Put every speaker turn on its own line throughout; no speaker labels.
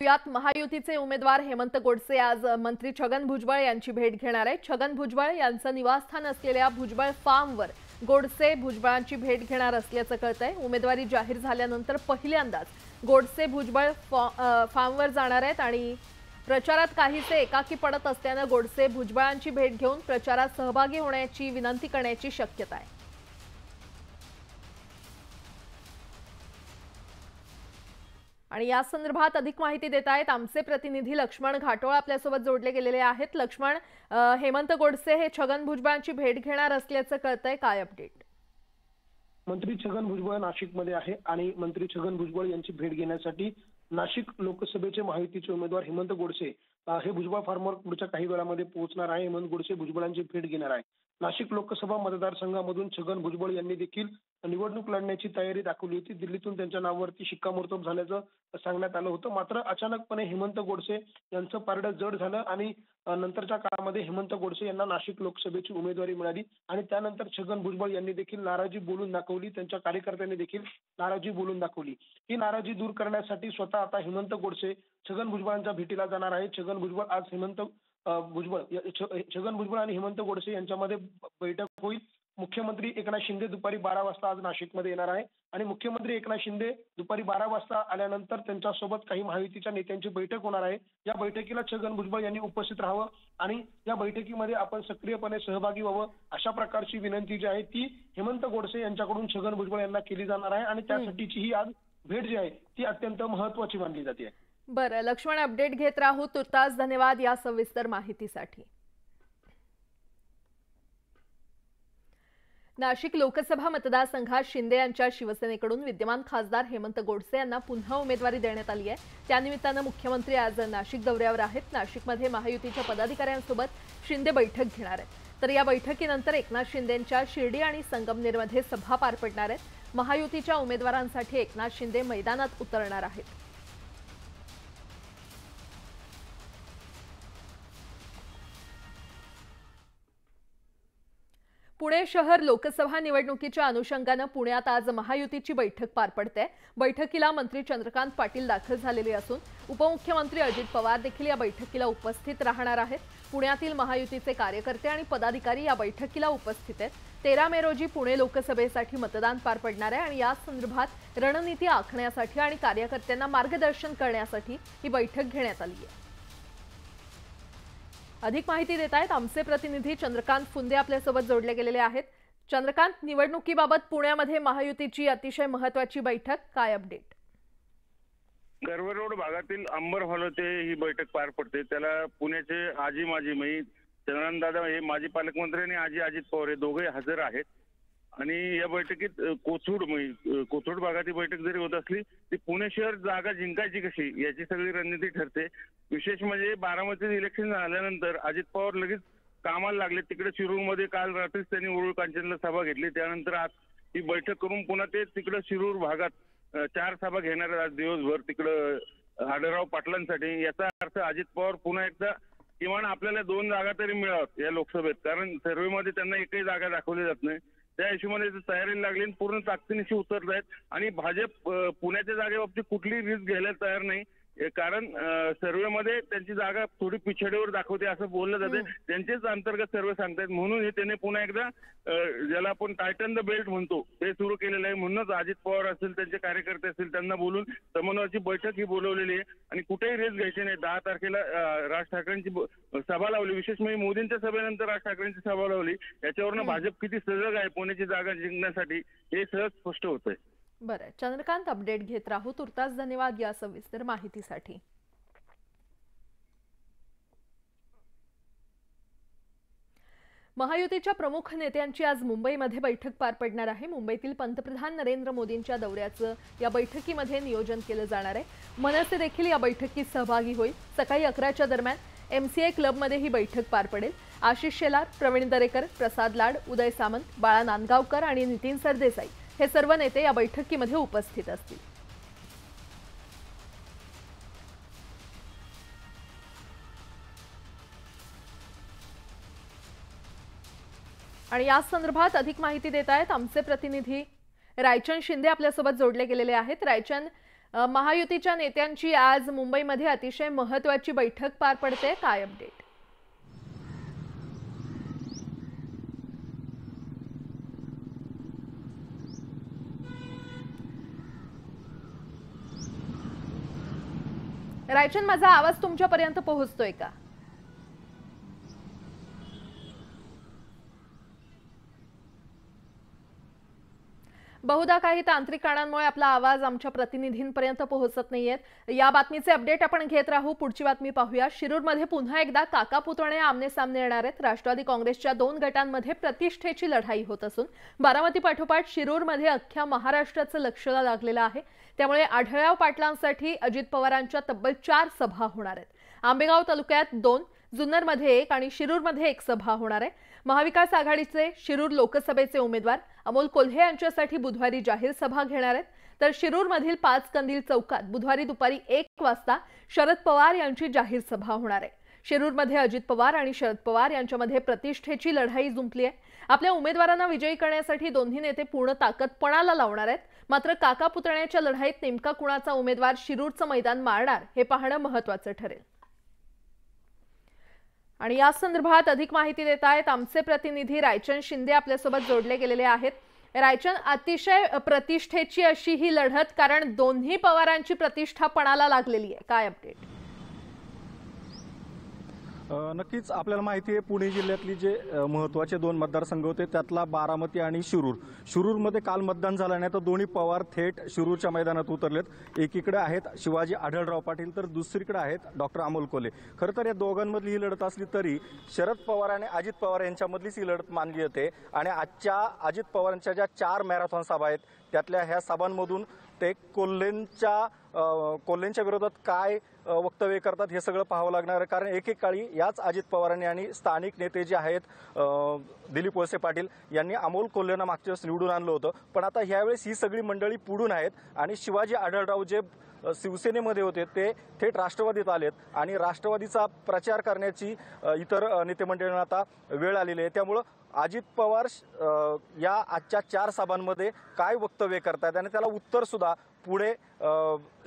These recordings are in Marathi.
यात महायुतीचे उमेदवार हेमंत गोडसे आज मंत्री छगन भुजबळ यांची भेट घेणार आहेत। छगन भुजबळ यांचं निवासस्थान असलेल्या भुजबळ फार्मवर गोडसे भुजबळांची भेट घेणार असल्याचं कळतंय। उमेदवारी जाहीर झाल्यानंतर पहिल्यांदाच गोडसे भुजबळ फार्मवर जाणार आहेत आणि प्रचारात काहीसे एकाकी पडत असल्याने गोडसे भुजबळांची भेट घेऊन प्रचारात सहभागी होण्याची विनंती करण्याची शक्यता आहे। आणि या संदर्भात अधिक माहिती देत आहेत आमचे प्रतिनिधी लक्ष्मण घाटोळ आपल्यासोबत जोडले गेलेले आहेत। लक्ष्मण, हेमंत गोडसे हे छगन भुजबळांची भेट घेणार असल्याचं कळतंय, काय अपडेट?
मंत्री छगन भुजबळ नाशिकमध्ये आहे आणि मंत्री छगन भुजबळ यांची भेट घेण्यासाठी नाशिक लोकसभेचे महायुतीचे उमेदवार हेमंत गोडसे हे भुजबळ फार्मवर पुढच्या काही वेळामध्ये पोहोचणार आहे। हेमंत गोडसे भुजबळांची भेट घेणार आहे। नाशिक लोकसभा मतदारसंघामधून छगन भुजबळ यांनी देखील निवडणूक लढण्याची तयारी दाखवली होती। दिल्लीतून त्यांच्या नावावरती शिक्कामोर्तब झाल्याचं सांगण्यात आलं होतं। मात्र अचानकपणे हेमंत गोडसे यांचं पारडं जड झालं आणि नंतरच्या काळामध्ये हेमंत गोडसे यांना नाशिक लोकसभेची उमेदवारी मिळाली आणि त्यानंतर छगन भुजबळ यांनी देखील नाराजी बोलून दाखवली। त्यांच्या कार्यकर्त्यांनी देखील नाराजी बोलून दाखवली। ही नाराजी दूर करण्यासाठी स्वतः आता हेमंत गोडसे छगन भुजबळांच्या भेटीला जाणार आहे। छगन भुजबळ आज छगन भुजबळ आणि हेमंत गोडसे यांच्यामध्ये बैठक होईल। मुख्यमंत्री एकनाथ शिंदे दुपारी 12 वाजता आज नाशिकमध्ये येणार आहे आणि मुख्यमंत्री एकनाथ शिंदे दुपारी 12 वाजता आल्यानंतर त्यांच्यासोबत काही महायुतीच्या नेत्यांची बैठक होणार आहे। या बैठकीला छगन भुजबळ यांनी उपस्थित राहावं आणि या बैठकीमध्ये आपण सक्रियपणे सहभागी व्हावं अशा प्रकारची विनंती जी आहे ती हेमंत गोडसे यांच्याकडून छगन भुजबळ यांना केली जाणार आहे आणि त्यासाठीची ही आज भेट जी आहे ती अत्यंत महत्त्वाची मानली जाते।
बरं लक्ष्मण, अपडेट घेत राहू। तुर्तास धन्यवाद या सविस्तर माहितीसाठी। नाशिक लोकसभा मतदारसंघात शिंदे यांच्या शिवसेनेकडून विद्यमान खासदार हेमंत गोडसे यांना पुन्हा उमेदवारी देण्यात आली आहे। त्यानिमित्तानं मुख्यमंत्री आज नाशिक दौऱ्यावर आहेत। नाशिकमध्ये महायुतीच्या पदाधिकाऱ्यांसोबत शिंदे बैठक घेणार आहेत। तर या बैठकीनंतर एकनाथ शिंदेंच्या शिर्डी आणि संगमनेरमध्ये सभा पार पडणार आहेत। महायुतीच्या उमेदवारांसाठी एकनाथ शिंदे मैदानात उतरणार आहेत। पुणे शहर लोकसभा निवडणुकीच्या अनुषंगाने पुण्यात आज महायुतीची बैठक पार पडते। बैठकीला मंत्री चंद्रकांत पाटील दाखल झालेले असून उपमुख्यमंत्री अजित पवार देखील या बैठकीला उपस्थित राहणार आहेत। पुण्यातील महायुतीचे कार्यकर्ते आणि पदाधिकारी या बैठकीला उपस्थित आहेत। 13 मे रोजी पुणे लोकसभेसाठी मतदान पार पडणार आहे आणि या संदर्भात रणनीती आखण्यासाठी आणि कार्यकर्त्यांना मार्गदर्शन करण्यासाठी ही बैठक घेण्यात आली आहे। अधिक माहिती देत आहेत आमचे प्रतिनिधी चंद्रकांत फुंदे आपल्यासोबत जोडले गेलेले आहेत। चंद्रकांत, निवडणुकीबाबत पुण्यामध्ये महायुतीची अतिशय महत्त्वाची बैठक, काय अपडेट?
गर्व रोड भागातील अंबर हॉल येथे ही बैठक पार पडते। त्याला पुण्याचे आजी माजी चंद्रकांतदादा हे माजी पालकमंत्री आणि आजी अजित पवार हे दोघे हजर आहेत आणि या बैठकीत कोथरूड भागात ही बैठक जरी होत असली ती पुणे शहर जागा जिंकायची कशी याची सगळी रणनीती ठरते। विशेष म्हणजे बारामतीत इलेक्शन झाल्यानंतर अजित पवार लगेच कामाला लागले। तिकडे शिरूरमध्ये काल रात्रीच त्यांनी उरुळ कांचनला सभा घेतली। त्यानंतर आज ही बैठक करून पुन्हा ते तिकडे शिरूर भागात 4 सभा घेणार आज दिवसभर तिकडं आढळराव पाटलांसाठी। याचा अर्थ अजित पवार पुन्हा एकदा किमान आपल्याला 2 जागा तरी मिळाव्यात या लोकसभेत, कारण सर्वेमध्ये त्यांना एकही जागा दाखवली जात नाही। त्या हिशोबाने तयारीला लागली आणि पूर्ण ताकदीनिशी उतरत आहेत आणि भाजप पुण्याच्या जागेबाबतीत कुठली रिस्क घ्यायला तयार नाही, कारण सर्वेमध्ये त्यांची जागा थोडी पिछाडीवर दाखवते असं बोललं जाते। त्यांचेच अंतर्गत सर्वे सांगतायत म्हणून हे त्यांनी पुन्हा एकदा ज्याला आपण टायटन द बेल्ट म्हणतो ते सुरू केलेलं आहे। म्हणूनच अजित पवार असेल, त्यांचे कार्यकर्ते असतील, त्यांना बोलून समन्वयाची बैठक ही बोलवलेली आहे आणि कुठेही रिस्क घ्यायची नाही। 10 तारखेला राज ठाकरेंची सभा लावली, विशेष म्हणजे मोदींच्या सभेनंतर राज ठाकरेंची सभा लावली। याच्यावरनं भाजप किती सजग आहे पुण्याची जागा जिंकण्यासाठी हे सहज स्पष्ट होतंय।
बरं चंद्रकांत, अपडेट घेत राहू। तुर्तास धन्यवाद या सविस्तर माहितीसाठी। महायुतीच्या प्रमुख नेत्यांची आज मुंबईमध्ये बैठक पार पडणार आहे। मुंबईतील पंतप्रधान नरेंद्र मोदींच्या दौऱ्याचं या बैठकीमध्ये नियोजन केलं जाणार आहे। मनसे देखील या बैठकीत सहभागी होईल। सकाळी 11च्या दरम्यान MCI क्लबमध्ये ही बैठक पार पडेल। आशिष शेलार, प्रवीण दरेकर, प्रसाद लाड, उदय सामंत, बाळा नांदगावकर आणि नितीन सरदेसाई हे सर्व नेते या बैठकीमध्ये उपस्थित असतील। आणि या संदर्भात अधिक माहिती देत आहेत आमचे प्रतिनिधी रायचंद शिंदे आपल्यासोबत जोडले गेलेले आहेत। रायचंद, महायुतीच्या नेत्यांची आज मुंबईमध्ये अतिशय महत्त्वाची बैठक पार पडते. काय अपडेट? रायचन, माझा आवाज तुमच्यापर्यंत पोहोचतोय का? बहुधा काही तांत्रिक कारणांमुळे आपला आवाज आमच्या प्रतिनिधींपर्यंत पोहोचत नाहीयेत. या बातमीचे अपडेट आपण घेत राहू. पुढची बातमी पाहूया. शिरूरमध्ये पुन्हा एकदा काका पुतणे आमने सामने येणार आहेत. राष्ट्रवादी काँग्रेसच्या 2 गटांमध्ये प्रतिष्ठेची लढाई होत असून बारामती पाठोपाठ शिरूरमध्ये अख्ख्या महाराष्ट्राचं लक्ष लागलेलं आहे. त्यामुळे आढळराव पाटलांसाठी अजित पवारांच्या तब्बल 4 सभा होणार आहेत. आंबेगाव तालुक्यात 2, जुन्नरमध्ये 1 आणि शिरूरमध्ये 1 सभा होणार आहे. महाविकास आघाडीचे शिरूर लोकसभेचे उमेदवार अमोल कोल्हे यांच्यासाठी बुधवारी जाहीर सभा घेणार आहेत. तर शिरूरमधील 5 कंदील चौकात बुधवारी दुपारी 1 वाजता शरद पवार यांची जाहीर सभा होणार आहे. शिरूरमध्ये अजित पवार आणि शरद पवार यांच्यामध्ये प्रतिष्ठेची लढाई जुंपली आहे. आपल्या उमेदवारांना विजयी करण्यासाठी दोन्ही नेते पूर्ण ताकद पणाला लावणार आहेत. मात्र काका पुतण्याच्या लढाईत नेमका कुणाचा उमेदवार शिरूरचं मैदान मारणार हे पाहणं महत्त्वाचं ठरेल. आणि या संदर्भात अधिक माहिती देत आहेत आमचे प्रतिनिधी रायचन शिंदे आपल्यासोबत जोडले गेलेले आहेत. रायचन, अतिशय प्रतिष्ठेची अशी ही लढत, कारण दोन्ही पवारांची प्रतिष्ठा पणाला लागलेली आहे. काय अपडेट?
नक्कीच आपल्याला माहिती आहे, पुणे जिल्ह्यातली जे महत्त्वाचे 2 मतदारसंघ होते त्यातला बारामती आणि शिरूरमध्ये काल मतदान झालं नाही, तर दोन्ही पवार थेट शिरूरच्या मैदानात उतरलेत. एकीकडे आहेत शिवाजी आढळराव पाटील, तर दुसरीकडे आहेत डॉक्टर अमोल कोल्हे. खरं तर या दोघांमधली ही लढत असली तरी शरद पवार आणि अजित पवार यांच्यामधलीच ही लढत मानली जाते. आणि आजच्या अजित पवारांच्या ज्या 4 मॅरेथॉन सभा आहेत त्यातल्या ह्या सभांमधून ते कोल्हेंच्या विरोधात काय वक्तव्य करतात हे सगळं पाहावं लागणार आहे. कारण एकेकाळी याच अजित पवारांनी आणि स्थानिक नेते जे आहेत दिलीप वळसे पाटील यांनी अमोल कोल्हेंना मागच्या वेळेस निवडून आणलं होतं. पण आता ह्यावेळेस ही सगळी मंडळी पुढून आहेत आणि शिवाजी आढळराव जे शिवसेनेमध्ये होते ते थेट राष्ट्रवादीत आलेत आणि राष्ट्रवादीचा प्रचार करण्याची इतर नेते मंडळींना आता वेळ आलेली आहे. त्यामुळं अजित पवार या आजच्या 4 सभांमध्ये काय वक्तव्य करतात आणि त्याला उत्तर सुद्धा पुढे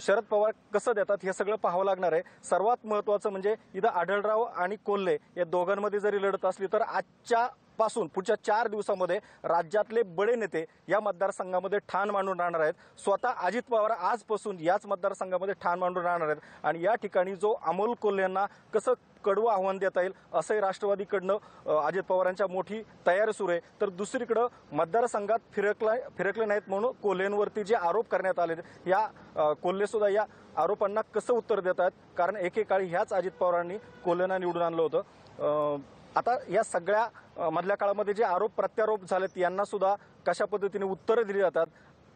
शरद पवार कसं देतात हे सगळं पाहावं लागणार आहे. सर्वात महत्त्वाचं म्हणजे इथं आढळराव आणि कोल्हे या दोघांमध्ये जरी लढत असली तर आजच्या पासून पुढच्या 4 दिवसामध्ये राज्यातले बडे नेते या मतदारसंघामध्ये ठाण मांडून राहणार आहेत. स्वतः अजित पवार आजपासून याच मतदारसंघामध्ये ठाण मांडून राहणार आहेत आणि या ठिकाणी जो अमोल कोल्हेंना कसं कडवं आव्हान देता येईल असंही राष्ट्रवादीकडनं अजित पवारांच्या मोठी तयारी सुरू आहे. तर दुसरीकडं मतदारसंघात फिरकले नाहीत म्हणून कोल्हेंवरती जे आरोप करण्यात आले या कोल्हे सुद्धा या आरोपांना कसं उत्तर देत आहेत, कारण एकेकाळी ह्याच अजित पवारांनी कोल्हेंना निवडून आणलं होतं. आता या सगळ्या मधल्या काळामध्ये जे आरोप प्रत्यारोप झालेत यांना सुद्धा कशा पद्धतीने उत्तरं दिली जातात,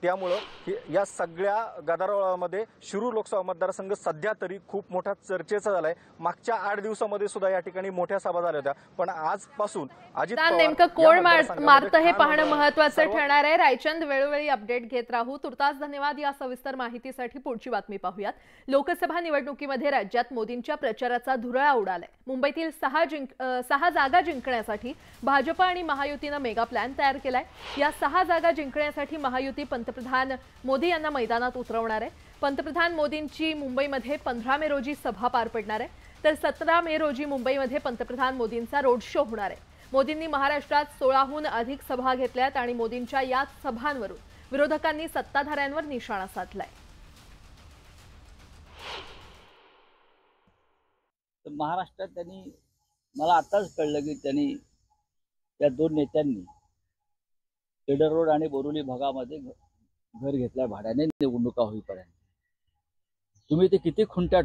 त्यामुळं या सगळ्या गदारोळामध्ये शिरूर लोकसभा मतदारसंघ सध्या तरी खूप मोठा चर्चेचा झालाय. मागच्या 8 दिवसामध्ये सुद्धा या ठिकाणी मोठ्या सभा झाल्या होत्या, पण आजपासून अजित पवार
नेमकं कोण मारतं हे पाहणं महत्त्वाचं ठरणार आहे. रायचंद, वेळोवेळी अपडेट घेत राहू. तुर्तास धन्यवाद या सविस्तर माहितीसाठी. पुढची बातमी पाहूयात. लोकसभा निवडणुकीमध्ये राज्यात मोदींच्या प्रचाराचा धुरळा उडालाय. मुंबईतील 6 जागा जिंकण्यासाठी भाजप आणि महायुतीनं मेगा प्लॅन तयार केलाय. या 6 जागा जिंकण्यासाठी महायुती पंतप्रधान मोदी यांना मैदानात उतरवणार आहे. पंतप्रधान मोदींची मुंबईमध्ये 15 मे रोजी सभा पार पडणार आहे, तर 17 मे रोजी मुंबईमध्ये पंतप्रधान मोदींचा रोड शो होणार आहे. मोदींनी महाराष्ट्रात 16हून अधिक सभा घेतल्यात आणि मोदींच्या याच सभांवरून विरोधकांनी सत्ताधाऱ्यांवर निशाणा साधलाय.
महाराष्ट्रात त्यांनी, मला आताच कळलं की त्यांनी त्या 2 नेत्यांनी पेडर रोड आणि बोरिवली भागामध्ये घर घेतल्या भाड्याने निवडणुका होईपर्यंत. तुम्ही ते किती खुंट्या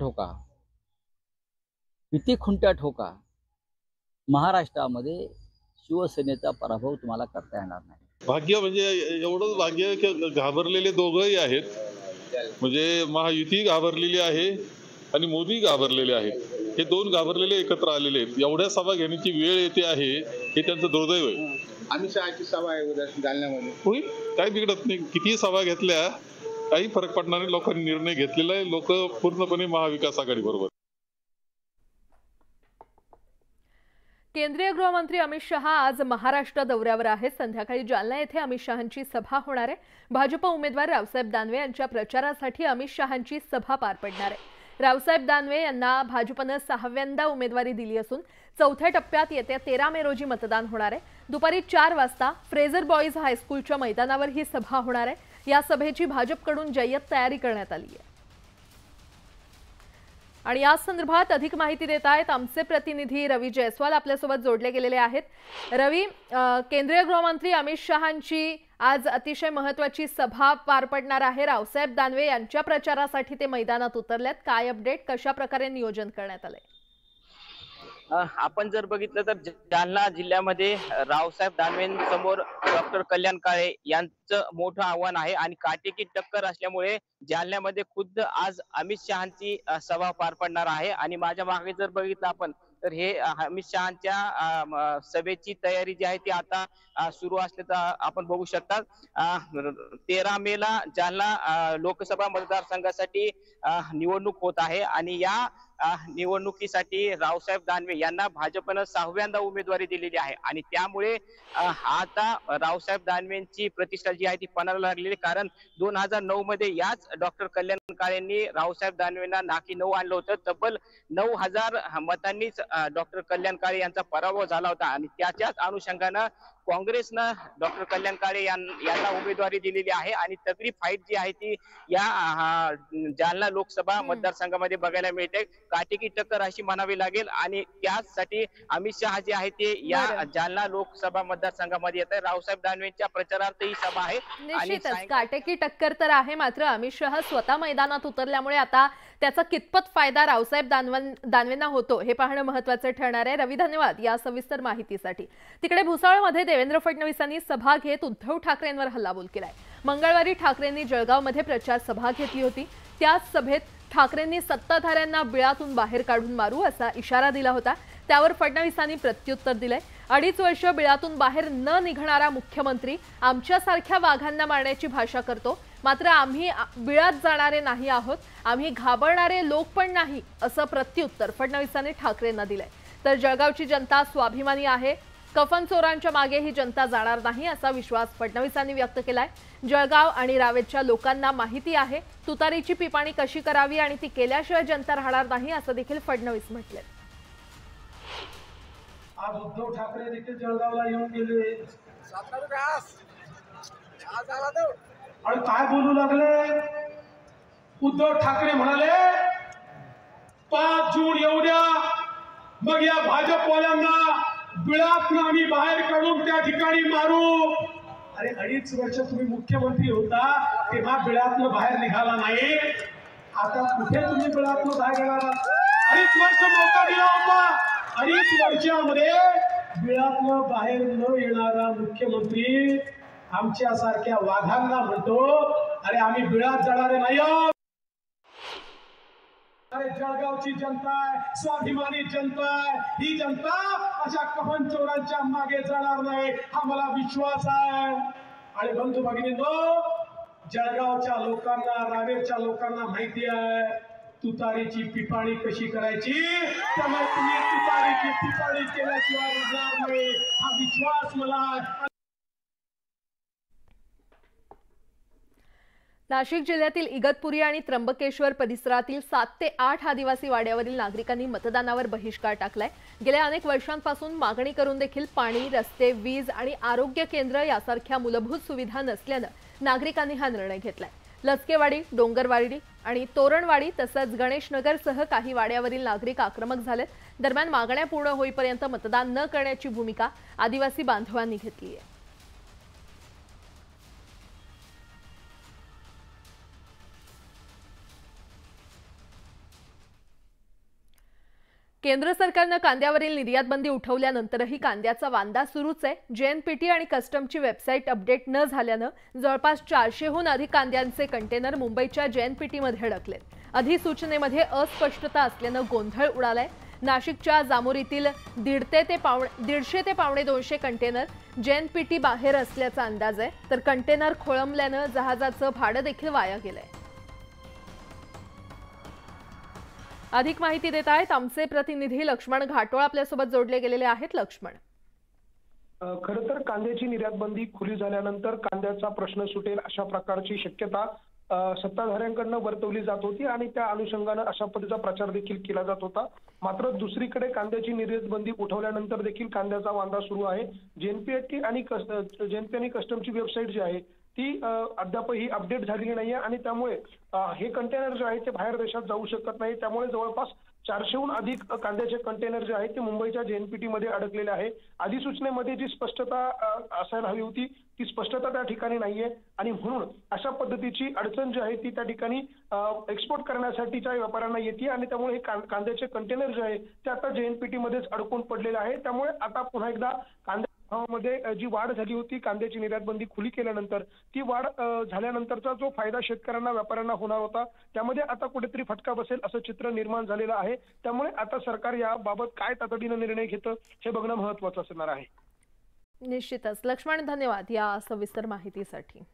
ठोका, महाराष्ट्रामध्ये शिवसेनेचा पराभव तुम्हाला करता येणार नाही.
भाग्य म्हणजे एवढंच भाग्य की घाबरलेले दोघंही आहेत. म्हणजे महायुती घाबरलेली आहे आणि मोदी घाबरलेले आहेत. हे 2 घाबरलेले एकत्र आलेले आहेत. एवढ्या सभा घेण्याची वेळ येते आहे हे त्यांचं दुर्दैव आहे.
आम्ही 6ची सभा आहे उद्या जालन्यामध्ये.
होईल, काही बिघडत नाही. किती सभा घेतल्या काही फरक पडणार नाही. लोकांनी निर्णय घेतलेला आहे. लोक पूर्णपणे महाविकास आघाडी बरोबर.
केंद्रीय गृहमंत्री अमित शहा आज महाराष्ट्र दौऱ्यावर आहेत। संध्याकाळी जालना येथे अमित शहांची सभा होणार आहे। भाजप उमेदवार रावसाहेब दानवे यांच्या प्रचारासाठी अमित शहांची सभा पार पडणार आहे। रावसाहेब दानवे यांना भाजपने 6व्यांदा उमेदवारी दिली असून चौथ्या टप्प्यात येत्या 13 मे रोजी मतदान होणार आहे। दुपारी 4 वाजता फ्रेझर बॉईज हायस्कूलच्या मैदानावर ही सभा होणार आहे। या सभेची भाजपकडून जय्यत तयारी करण्यात आली आहे। आणि या संदर्भात अधिक माहिती देत आहेत आमचे प्रतिनिधी रवी जयस्वाल आपल्यासोबत जोडले गेलेले आहेत। रवी, केंद्रीय गृहमंत्री अमित शहांची आज अतिशय महत्त्वाची सभा पार पडणार आहे। रावसाहेब दानवे यांच्या प्रचारासाठी ते मैदानात उतरलेत। काय अपडेट, कशा प्रकारे नियोजन करण्यात आले?
आपण जर बघितलं तर जालना जिल्ह्यामध्ये रावसाहेब दानवेंसमोर डॉक्टर कल्याण काळे यांचं मोठं आव्हान आहे आणि काटेकी टक्कर असल्यामुळे जालन्यामध्ये खुद्द आज अमित शहांची सभा पार पडणार आहे। आणि माझ्या मागे जर बघितलं आपण तर हे अमित शहांच्या सभेची तयारी जी आहे ती आता सुरू असल्याचं आपण बघू शकता। 13 मेला जालना लोकसभा मतदारसंघासाठी निवडणूक होत आहे आणि या निवडणुकीसाठी रावसाहेब दानवे यांना भाजपनं 6व्यांदा उमेदवारी दिलेली आहे आणि त्यामुळे आता रावसाहेब दानवेंची प्रतिष्ठा जी आहे ती पणाला लागलेली, कारण 2009 मध्ये याच डॉक्टर कल्याण काळेंनी रावसाहेब दानवेंना नाकी 9 आणलं होतं। तब्बल 9000 मतांनीच डॉक्टर कल्याण काळे यांचा पराभव झाला होता आणि त्याच्याच अनुषंगानं काँग्रेसनं डॉक्टर कल्याण काळे यांना उमेदवारी दिलेली आहे आणि तगडी फाईट जी आहे ती या जालना लोकसभा मतदारसंघामध्ये बघायला मिळते। काटेकी टक्कर अशी म्हणावी लागेल आणि त्यासाठी अमित शहा जे आहे ते या जालना लोकसभा मतदारसंघामध्ये येत आहे। रावसाहेब दानवेंच्या प्रचारार्थ ही सभा आहे।
निश्चितच काटेकी टक्कर तर आहे, मात्र अमित शहा स्वतः मैदानात उतरल्यामुळे आता त्याचा कितपत फायदा रावसाहेब दानवेंना होतो हे पाहणं महत्त्वाचं ठरणार आहे। रवी, धन्यवाद या सविस्तर माहितीसाठी। तिकडे भुसावळमध्ये देवेंद्र फडणवीसांनी सभा घेत उद्धव ठाकरेंवर हल्लाबोल केलाय। मंगळवारी ठाकरेंनी जळगावमध्ये प्रचार सभा घेतली होती। त्याच सभेत ठाकरेंनी सत्ताधाऱ्यांना बिळातून बाहेर काढून मारू असा इशारा दिला होता। त्यावर फडणवीसांनी प्रत्युत्तर दिलंय। 2.5 वर्ष बिळातून बाहेर न निघणारा मुख्यमंत्री आमच्यासारख्या वाघांना मारण्याची भाषा करतो, मात्र आम्ही बिळात जाणारे नाही आहोत, आम्ही घाबरणारे लोक पण नाही असं प्रत्युत्तर फडणवीसांनी ठाकरेंना दिलंय। तर जळगावची जनता स्वाभिमानी आहे, कफन चोरांच्या मागे ही जनता जाणार नाही असा विश्वास फडणवीसांनी व्यक्त केलाय। जळगाव आणि रावेतच्या लोकांना माहिती आहे तुतारीची पिपाणी कशी करावी आणि ती केल्याशिवाय जनता राहणार नाही असं देखील फडणवीस म्हटले।
आज उद्धव ठाकरे देखील जळगावला येऊन गेले आणि काय बोलू लागले? उद्धव ठाकरे म्हणाले 5 जून येऊ द्या, मग या भाजपवाल्यांना बिळातून आम्ही बाहेर काढून त्या ठिकाणी मारू। अरे 2.5 वर्ष तुम्ही मुख्यमंत्री होता तेव्हा बिळातून बाहेर निघाला नाही, आता कुठे तुम्ही बिळातून बाहेर येणार? 2.5 वर्ष मौका दिला होता, 2.5 वर्षामध्ये बिळातून बाहेर न येणारा मुख्यमंत्री आमच्या सारख्या वाघांना म्हणतो अरे आम्ही बिळात जाणारे नाही आहोत। अरे जळगावची जनता आहे, स्वाभिमानी जनता आहे, ही जनता अशा कफन चोरांच्या मागे जाणार नाही हा मला विश्वास आहे। आणि बंधू भगिनींनो, जळगावच्या लोकांना, रावेरच्या लोकांना माहिती आहे तुतारीची पिपाणी कशी करायची, त्यामुळे तुम्ही तुतारीची पिपाणी केल्याशिवाय राहणार नाही हा विश्वास मला आहे।
नाशिक जिल्ह्यातील इगतपुरी आणि त्र्यंबकेश्वर परिसरातील 7 ते 8 आदिवासी वाड्यावरील नागरिकांनी मतदानावर बहिष्कार टाकलाय। गेल्या अनेक वर्षांपासून मागणी करून देखील पाणी, रस्ते, वीज आणि आरोग्य केंद्र यासारख्या मूलभूत सुविधा नसल्यानं नागरिकांनी हा निर्णय घेतलाय। लचकेवाडी, डोंगरवाडी आणि तोरणवाडी तसंच गणेशनगरसह काही वाड्यावरील नागरिक आक्रमक झालेत। दरम्यान मागण्या पूर्ण होईपर्यंत मतदान न करण्याची भूमिका आदिवासी बांधवांनी घेतली आहे। केंद्र सरकारनं कांद्यावरील निर्यात बंदी उठवल्यानंतरही कांद्याचा वांदा सुरूच आहे। JNPT आणि कस्टमची वेबसाईट अपडेट न झाल्यानं जवळपास 400हून अधिक कांद्यांचे कंटेनर मुंबईच्या JNPT मध्ये अडकलेत। अधिसूचनेमध्ये अस्पष्टता असल्यानं गोंधळ उडालाय। नाशिकच्या जामोरीतील 150 ते 150 कंटेनर JNPT बाहेर असल्याचा अंदाज आहे, तर कंटेनर खोळंबल्यानं जहाजाचं भाडं देखील वाया गेलंय। अधिक माहिती देत आहेत आमचे प्रतिनिधी लक्ष्मण घाटोळ आपल्यासोबत जोडले गेलेले आहेत. लक्ष्मण,
खरं तर कांद्याची निर्यात बंदी खुली झाल्यानंतर कांद्याचा प्रश्न सुटेल अशा प्रकारची शक्यता सत्ताधाऱ्यांकडनं वर्तवली जात होती आणि त्या अनुषंगानं अशा पद्धतीचा प्रचार देखील केला जात होता. मात्र दुसरीकडे कांद्याची निर्यात बंदी उठवल्यानंतर देखील कांद्याचा वांदा सुरू आहे. जेएनपीटी आणि कस्टमची वेबसाईट जी आहे ती अद्यापही अपडेट झालेली नाहीये आणि त्यामुळे हे कंटेनर जे आहे ते बाहेर देशात जाऊ शकत नाही. त्यामुळे जवळपास 400हून अधिक कांद्याचे कंटेनर जे आहेत ते मुंबईच्या जेएनपीटी मध्ये अडकलेले आहे. अधिसूचनेमध्ये जी स्पष्टता असायला हवी होती ती स्पष्टता त्या ठिकाणी नाहीये आणि म्हणून अशा पद्धतीची अडचण जी आहे ती त्या ठिकाणी एक्सपोर्ट करण्यासाठीच्या व्यापाऱ्यांना येते आणि त्यामुळे हे कांद्याचे कंटेनर जे आहे ते आता जेएनपीटी मध्येच अडकून पडलेले आहे. त्यामुळे आता पुन्हा एकदा कांद्या भावामध्ये जी वाढ झाली होती कांद्याची निर्यात बंदी खुली केल्यानंतर ती वाढ झाल्यानंतरचा जो फायदा शेतकऱ्यांना व्यापाऱ्यांना होणार होता त्यामध्ये आता कुठेतरी फटका बसेल असं चित्र निर्माण झालेलं आहे. त्यामुळे आता सरकार याबाबत काय तातडीनं निर्णय घेतं हे बघणं महत्त्वाचं असणार आहे.
निश्चितच लक्ष्मण, धन्यवाद या सविस्तर माहितीसाठी.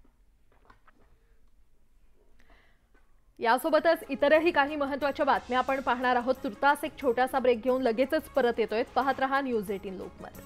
यासोबतच इतरही काही महत्त्वाच्या बातम्या आपण पाहणार आहोत. तुर्तास एक छोटासा ब्रेक घेऊन लगेचच परत येतोय. पाहत रहा न्यूज 18 लोकमत.